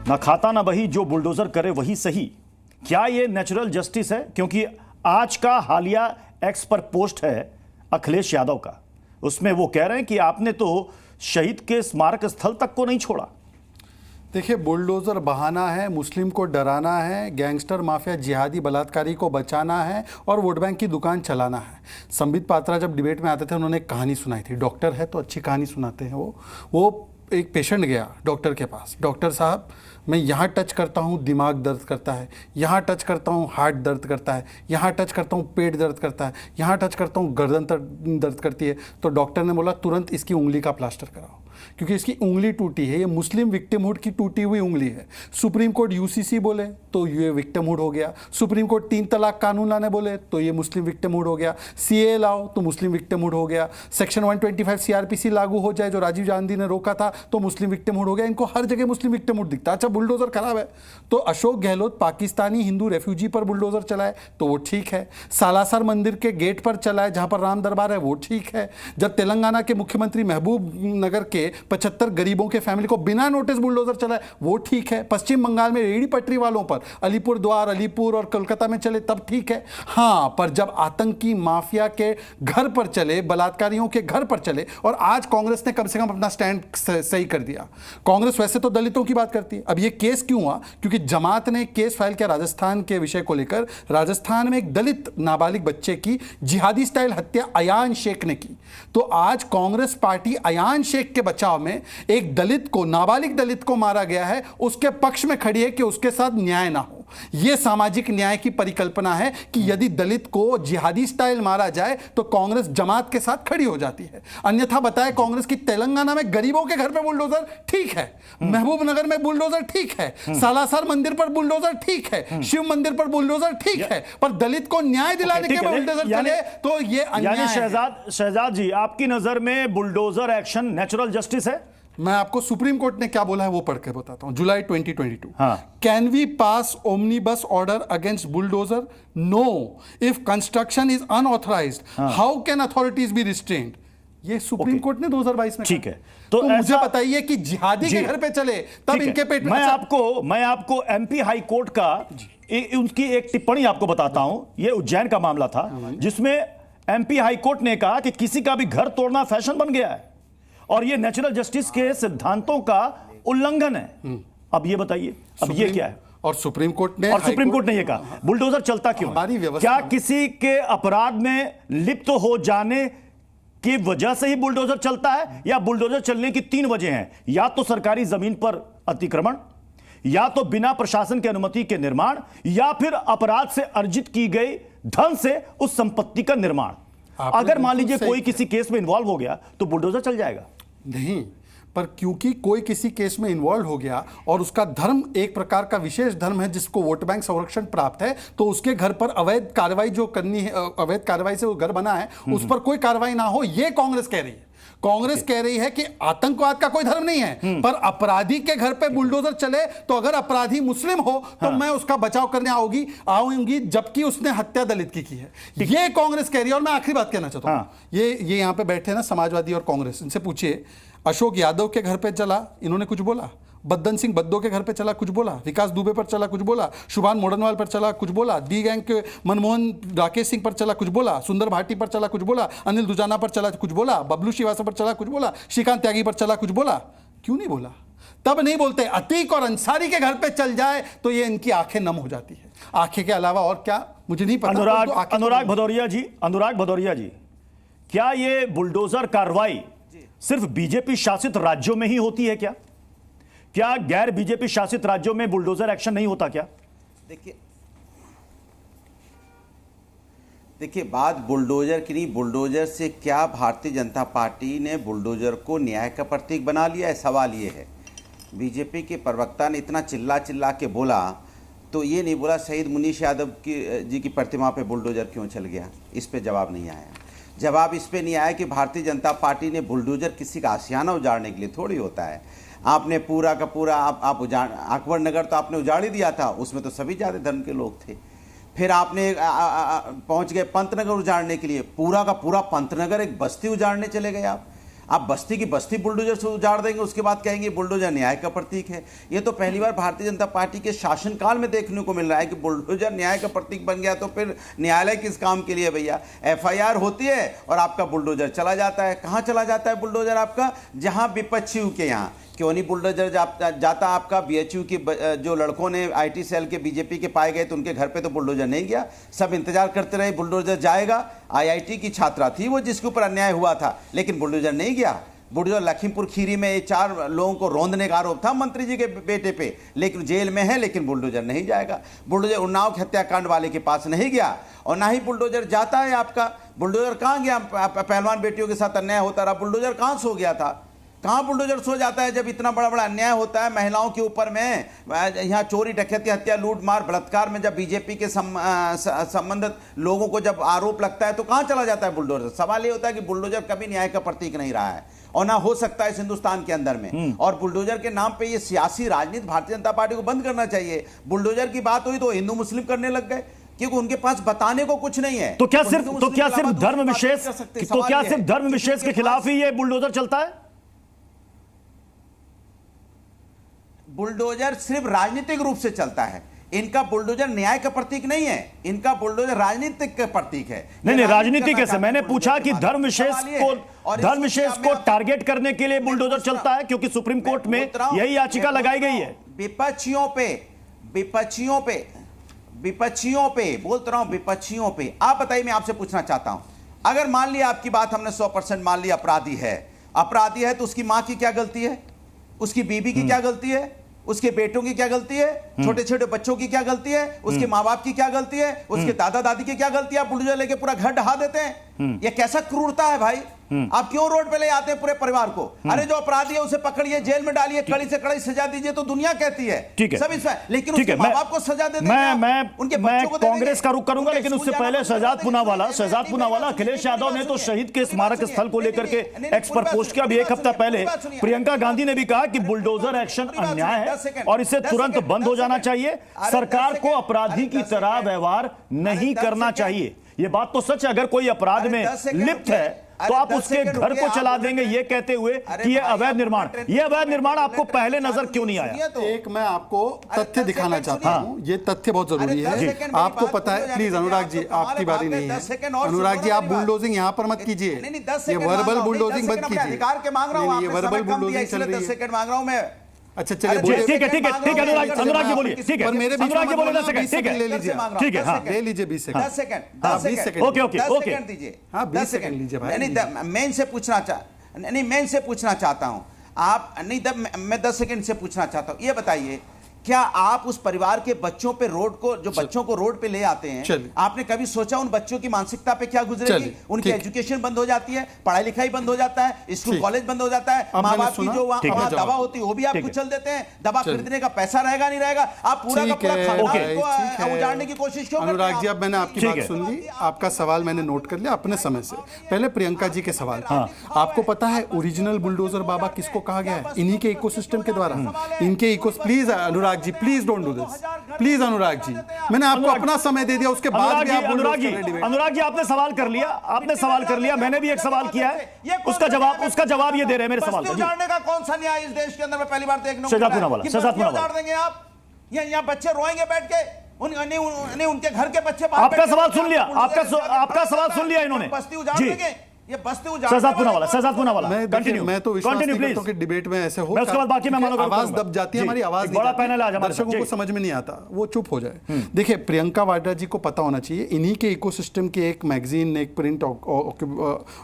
ना खाता ना बही, जो बुलडोजर करे वही सही। क्या ये नेचुरल जस्टिस है? क्योंकि आज का हालिया एक्स पर पोस्ट है अखिलेश यादव का, उसमें वो कह रहे हैं कि आपने तो शहीद के स्मारक स्थल तक को नहीं छोड़ा। देखिए, बुलडोजर बहाना है, मुस्लिम को डराना है, गैंगस्टर माफिया जिहादी बलात्कारी को बचाना है और वोट बैंक की दुकान चलाना है। संबित पात्रा जब डिबेट में आते थे उन्होंने एक कहानी सुनाई थी। डॉक्टर है तो अच्छी कहानी सुनाते हैं। वो एक पेशेंट गया डॉक्टर के पास। डॉक्टर साहब, मैं यहाँ टच करता हूँ दिमाग दर्द करता है, यहाँ टच करता हूँ हार्ट दर्द करता है, यहाँ टच करता हूँ पेट दर्द करता है, यहाँ टच करता हूँ गर्दन दर्द करती है। तो डॉक्टर ने बोला तुरंत इसकी उंगली का प्लास्टर कराओ, क्योंकि इसकी उंगली टूटी है। ये मुस्लिम विक्टिमहुड की टूटी हुई उंगली है। सुप्रीम कोर्ट यूसीसी बोले तो ये विक्टिमहुड हो गया। सुप्रीम कोर्ट 3 तलाक कानून लाने बोले तो ये मुस्लिम विक्टिमहुड हो गया। सीए लाओ तो मुस्लिम विक्टिमहुड हो गया। सेक्शन 125 सीआरपीसी लागू हो जाए जो राजीव गांधी ने रोका था तो मुस्लिम विक्टिमहुड हो गया। इनको हर जगह मुस्लिम विक्टिमहुड दिखता है। अच्छा, बुलडोजर खराब है तो अशोक गहलोत पाकिस्तानी हिंदू रेफ्यूजी पर बुलडोजर चलाए तो वो ठीक है। सालासर मंदिर के गेट पर चलाए जहां पर राम दरबार है वो ठीक है। जब तेलंगाना के मुख्यमंत्री महबूब नगर के 75 गरीबों के फैमिली को बिना नोटिस बुलडोजर चलाए वो ठीक है। पश्चिम बंगाल में रेहड़ी पटरी वालों पर अलीपुर द्वार, अलीपुर और कोलकाता में चले तब ठीक है। हाँ, पर जब आतंकी माफिया के घर पर चले, बलात्कारियों के घर पर चले, और आज कांग्रेस ने कम से कम अपना स्टैंड सही कर दिया। कांग्रेस वैसे तो दलितों की बात करती है। अब ये केस क्यों हुआ? क्योंकि जमात ने केस फाइल किया राजस्थान के विषय को लेकर। राजस्थान में एक दलित नाबालिग बच्चे की जिहादी स्टाइल हत्या अयान शेख ने की। तो आज कांग्रेस पार्टी अयान शेख के बचाव में एक दलित को, नाबालिग दलित को मारा गया है, उसके पक्ष में खड़ी है कि उसके साथ न्याय ना हो। यह सामाजिक न्याय की परिकल्पना है कि यदि दलित को जिहादी स्टाइल मारा जाए तो कांग्रेस जमात के साथ खड़ी हो जाती है। अन्यथा बताए कांग्रेस की तेलंगाना में गरीबों के घर पे बुलडोजर ठीक है, महबूबनगर में बुलडोजर ठीक है, सालासर मंदिर पर बुलडोजर ठीक है, शिव मंदिर पर बुलडोजर ठीक है, पर दलित को न्याय दिलाने के बुलडोजर चले तो ये अन्याय है। शहजाद जी, आपकी नजर में बुलडोजर एक्शन नेचुरल जस्टिस है? मैं आपको सुप्रीम कोर्ट ने क्या बोला है वो पढ़ के बताता हूं। July 2022, can we pass omnibus order against bulldozer? No, if construction is unauthorised how can authorities be restrained? ये सुप्रीम कोर्ट ने 2022 में ठीक है। तो मुझे बताइए कि जिहादी के घर पे चले तब इनके पेट में। मैं आपको एमपी हाई कोर्ट का उनकी एक टिप्पणी आपको बताता हूं। यह उज्जैन का मामला था जिसमें एमपी हाई कोर्ट ने कहा कि किसी का भी घर तोड़ना फैशन बन गया है और ये नेचुरल जस्टिस के सिद्धांतों का उल्लंघन है। अब ये बताइए, अब ये क्या है? और सुप्रीम कोर्ट ने ये कहा बुलडोजर चलता क्यों? क्या किसी के अपराध में लिप्त हो जाने की वजह से ही बुलडोजर चलता है, या बुलडोजर चलने की 3 वजह हैं? या तो सरकारी जमीन पर अतिक्रमण, या तो बिना प्रशासन की अनुमति के निर्माण, या फिर अपराध से अर्जित की गई धन से उस संपत्ति का निर्माण। अगर मान लीजिए कोई किसी केस में इन्वॉल्व हो गया तो बुलडोजर चल जाएगा? नहीं, पर क्योंकि कोई किसी केस में इन्वॉल्व हो गया और उसका धर्म एक प्रकार का विशेष धर्म है जिसको वोट बैंक संरक्षण प्राप्त है, तो उसके घर पर अवैध कार्रवाई जो करनी है, अवैध कार्रवाई से वो घर बना है, उस पर कोई कार्रवाई ना हो, ये कांग्रेस कह रही है। कांग्रेस कह रही है कि आतंकवाद का कोई धर्म नहीं है, पर अपराधी के घर पे बुलडोजर चले तो अगर अपराधी मुस्लिम हो तो मैं उसका बचाव करने आऊंगी जबकि उसने हत्या दलित की है। ये कांग्रेस कह रही है। और मैं आखिरी बात कहना चाहता हूं, ये यहां पे बैठे ना समाजवादी और कांग्रेस, इनसे पूछिए अशोक यादव के घर पे चला, इन्होंने कुछ बोला? बद्दन सिंह बद्दो के घर पे चला, कुछ बोला? विकास दुबे पर चला, कुछ बोला? शुभान मोडनवाल पर चला, कुछ बोला? डी गैंग के मनमोहन राकेश सिंह पर चला, कुछ बोला? सुंदर भाटी पर चला, कुछ बोला? अनिल दुजाना पर चला, कुछ बोला? बबलू श्रीवास्तव पर चला, कुछ बोला? श्रीकांत त्यागी पर चला, कुछ बोला? क्यों नहीं बोला? तब नहीं बोलते। अतीक और अंसारी के घर पे चल जाए तो ये इनकी आंखें नम हो जाती है। आंखें के अलावा और क्या मुझे नहीं पता। अनुराग भदौरिया जी, क्या ये बुलडोजर कार्रवाई सिर्फ बीजेपी शासित राज्यों में ही होती है क्या गैर बीजेपी शासित राज्यों में बुलडोजर एक्शन नहीं होता क्या? देखिए, बात बुलडोजर की नहीं, बुलडोजर से क्या भारतीय जनता पार्टी ने बुलडोजर को न्याय का प्रतीक बना लिया है? सवाल ये है। बीजेपी के प्रवक्ता ने इतना चिल्ला के बोला तो ये नहीं बोला शहीद मुनीश यादव जी की प्रतिमा पे बुलडोजर क्यों चल गया, इस पे जवाब नहीं आया। जवाब इस पे नहीं आया कि भारतीय जनता पार्टी ने बुलडोजर किसी का आशियाना उजाड़ने के लिए थोड़ी होता है। आपने पूरा का पूरा आप उजाड़, अकबर नगर तो आपने उजाड़ ही दिया था, उसमें तो सभी जाति धर्म के लोग थे। फिर आपने पहुंच गए पंतनगर उजाड़ने के लिए, पूरा का पूरा पंतनगर एक बस्ती उजाड़ने चले गए आप। आप बस्ती की बस्ती बुलडोजर से उजाड़ देंगे, उसके बाद कहेंगे बुलडोजर न्याय का प्रतीक है। ये तो पहली बार भारतीय जनता पार्टी के शासनकाल में देखने को मिल रहा है कि बुलडोजर न्याय का प्रतीक बन गया, तो फिर न्यायालय किस काम के लिए भैया? एफआईआर होती है और आपका बुलडोजर चला जाता है। कहाँ चला जाता है बुलडोजर आपका? जहाँ विपक्षियों के यहाँ। क्यों नहीं बुलडोजर जाता आपका? बीएचयू की जो लड़कों ने आईटी सेल के बीजेपी के पाए गए तो उनके घर पे तो बुलडोजर नहीं गया, सब इंतजार करते रहे बुलडोजर जाएगा। आईआईटी की छात्रा थी वो जिसके ऊपर अन्याय हुआ था, लेकिन बुलडोजर नहीं गया। बुलडोजर लखीमपुर खीरी में 4 लोगों को रौंदने का आरोप था मंत्री जी के बेटे पे, लेकिन जेल में है, लेकिन बुलडोजर नहीं जाएगा। बुलडोजर उन्नाव के हत्याकांड वाले के पास नहीं गया और ना ही बुलडोजर जाता है आपका। बुलडोजर कहाँ गया? पहलवान बेटियों के साथ अन्याय होता रहा, बुलडोजर कहाँ सो गया था? कहाँ बुलडोजर सो जाता है जब इतना बड़ा बड़ा अन्याय होता है महिलाओं के ऊपर में? यहाँ चोरी डकैती हत्या लूट मार बलात्कार में जब बीजेपी के संबंधित लोगों को जब आरोप लगता है तो कहाँ चला जाता है बुलडोजर? सवाल ये होता है कि बुलडोजर कभी न्याय का प्रतीक नहीं रहा है और ना हो सकता है इस हिंदुस्तान के अंदर में। और बुलडोजर के नाम पे ये सियासी राजनीति भारतीय जनता पार्टी को बंद करना चाहिए। बुलडोजर की बात हुई तो हिंदू मुस्लिम करने लग गए, क्योंकि उनके पास बताने को कुछ नहीं है। तो क्या सिर्फ धर्म विशेष के खिलाफ ही ये बुलडोजर चलता है? बुलडोजर सिर्फ राजनीतिक रूप से चलता है। इनका बुलडोजर न्याय का प्रतीक नहीं है, इनका बुलडोजर राजनीतिक का प्रतीक है। नहीं, राजनीति कैसे? मैंने पूछा कि धर्म विशेष को टारगेट करने के लिए बुलडोजर चलता है, क्योंकि सुप्रीम कोर्ट में यही याचिका लगाई गई है। विपक्षियों पे बोलता रहा हूं, विपक्षियों पे। आप बताइए, मैं आपसे पूछना चाहता हूं, अगर मान लिया आपकी बात हमने 100% मान लिया अपराधी है तो उसकी मां की क्या गलती है? उसकी बीबी की क्या गलती है? उसके बेटों की क्या गलती है? छोटे छोटे बच्चों की क्या गलती है? उसके माँ बाप की क्या गलती है? उसके दादा दादी की क्या गलती है? आप बुलडोजर लेके पूरा घर ढहा देते हैं। ये कैसा क्रूरता है भाई? आप क्यों रोड पे ले आते हैं पूरे परिवार को? अरे जो अपराधी है उसे पकड़िए, जेल में डालिए, कड़ी से कड़ी सजा दीजिए, तो दुनिया कहती है सब इसमें, लेकिन उसके माँ बाप को सजा दे देंगे। मैं कांग्रेस का रुख करूंगा, लेकिन उससे पहले शहजाद पूनावाला अखिलेश यादव ने तो शहीद के स्मारक स्थल को लेकर के एक्स पर पोस्ट किया। अभी एक हफ्ता पहले प्रियंका गांधी ने भी कहा कि बुलडोजर एक्शन अन्याय है और इसे तुरंत बंद हो जाना चाहिए। सरकार को अपराधी की तरह व्यवहार नहीं करना चाहिए। ये बात तो सच है। अगर कोई अपराध में लिप्त है तो आप उसके घर को चला देंगे, ये कहते हुए कि ये अवैध निर्माण आपको पहले नजर क्यों नहीं आया? एक मैं आपको तथ्य दिखाना चाहता हूँ, ये तथ्य बहुत जरूरी है। आपको पता है, प्लीज अनुराग जी, आपकी बारी नहीं है। अनुराग जी, आप बुलडोजिंग यहाँ पर मत कीजिए, ये वर्बल बुलडोजिंग मत कीजिए। ये वर्बल बुलडोजिंग चल रही है। 10 सेकंड मांग रहा हूं मैं। अच्छा चलिए, ठीक है अनुराग जी बोलिए। ठीक है, पर मेरे बीच अनुराग जी बोलिए 10 सेकंड। 20 सेकंड ले लीजिए। ठीक है, हाँ ले लीजिए 20 सेकंड। 10 सेकंड। ओके दीजिए। हाँ 20 सेकंड लीजिए भाई। मैं इनसे पूछना चाहता हूं आप नहीं, मैं 10 सेकंड से पूछना चाहता हूं, ये बताइए, क्या आप उस परिवार के बच्चों पे बच्चों को रोड पे ले आते हैं, आपने कभी सोचा उन बच्चों की मानसिकता पे क्या गुजरेगी? उनकी एजुकेशन बंद हो जाती है, पढ़ाई लिखाई बंद हो जाता है, स्कूल कॉलेज बंद हो जाता है, माँ बाप की जो वहां दवा होती है वो भी आप कुचल देते हैं, दवा खरीदने का पैसा रहेगा नहीं रहेगा, आप पूरा का पूरा खानदान को उजाड़ने की कोशिश क्यों करते हैं? अनुराग जी, अब मैंने आपकी बात सुन ली, आपका सवाल मैंने नोट कर लिया अपने समय से। पहले प्रियंका जी के सवाल, आपको पता है ओरिजिनल बुलडोजर बाबा किसको कहा गया है? इन्हीं के इकोसिस्टम के द्वारा, इनके please Anurag ji, please don't do this, please Anurag ji, मैंने आपको अपना समय दे दिया, उसके बाद भी आप अनुराग जी आपने सवाल कर लिया, मैंने भी एक सवाल किया है, उसका जवाब ये दे रहे हैं मेरे सवाल का। उजाड़ने का कौन सा न्याय इस देश के अंदर में पहली बार देखने को शहजाद पूनावाला उजाड़ देंगे आप? यहाँ बच्चे रोएंगे बैठ के, उनके घर के बच्चे। आपका सवाल सुन लिया, आपका सवाल सुन लिया इन्होंने। बस्ती उजाड़ देंगे, ये बस्ती उजाड़। शहजाद पूनावाला मैं तो विश्वास नहीं करता कि डिबेट में ऐसे हो। मैं उसके बाद बाकी मेहमानों को आवाज दब जाती है, हमारी आवाज बड़ा पैनल आ जाए, दर्शकों को समझ में नहीं आता, वो चुप हो जाए। देखिए, प्रियंका वाड्रा जी को पता होना चाहिए, इन्हीं के इकोसिस्टम के एक मैगजीन ने, एक प्रिंट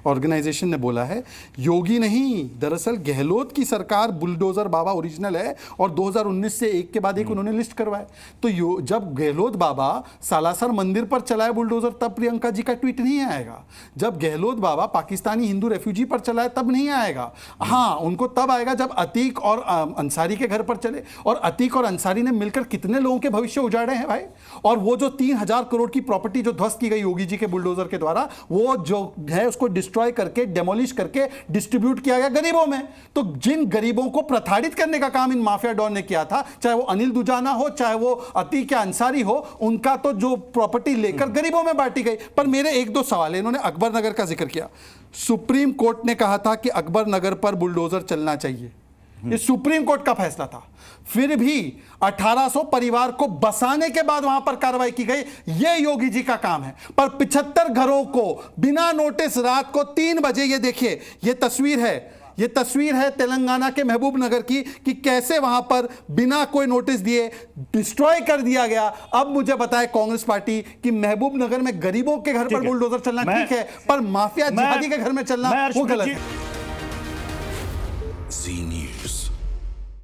ऑर्गेनाइजेशन ने बोला है, योगी नहीं, दरअसल गहलोत की सरकार बुलडोजर बाबा ओरिजिनल है, और 2019 से एक के बाद एक उन्होंने लिस्ट करवाए। तो जब गहलोत बाबा सालासर मंदिर पर चलाए बुलडोजर, तब प्रियंका जी का ट्वीट नहीं आएगा। जब गहलोत बाबा पाकिस्तानी हिंदू रेफ्यूजी पर चलाए, तब नहीं आएगा। हाँ, उनको तब आएगा जब अतीक और अंसारी के घर पर चले, और अतीक और अंसारी ने मिलकर कितने लोगों के भविष्य उजाड़े हैं भाई। और वो जो 3000 करोड़ की प्रॉपर्टी जो ध्वस्त की गई योगी जी के बुलडोजर के द्वारा, वो जो है उसको डिस्ट्रॉय करके, डेमोलिश करके डिस्ट्रीब्यूट किया गया गरीबों में। तो जिन गरीबों को प्रताड़ित करने का काम इन माफिया डॉन ने किया था, चाहे वो अनिल दुजाना हो, चाहे वो अतीक या अंसारी हो, उनका तो जो प्रॉपर्टी लेकर गरीबों में बांटी गई। पर मेरे एक दो सवाल है, इन्होंने अकबर नगर का जिक्र किया, सुप्रीम कोर्ट ने कहा था कि अकबर नगर पर बुलडोजर चलना चाहिए, ये सुप्रीम कोर्ट का फैसला था। फिर भी 1800 परिवार को बसाने के बाद वहां पर कार्रवाई की गई, ये योगी जी का काम है। पर 75 घरों को बिना नोटिस रात को 3 बजे, ये देखिए, ये तस्वीर है तेलंगाना के महबूब नगर की, कि कैसे वहां पर बिना कोई नोटिस दिए डिस्ट्रॉय कर दिया गया। अब मुझे बताए कांग्रेस पार्टी कि महबूब नगर में गरीबों के घर पर बुलडोजर चलना ठीक है, पर माफिया जिहादी के घर में चलना वो गलत है।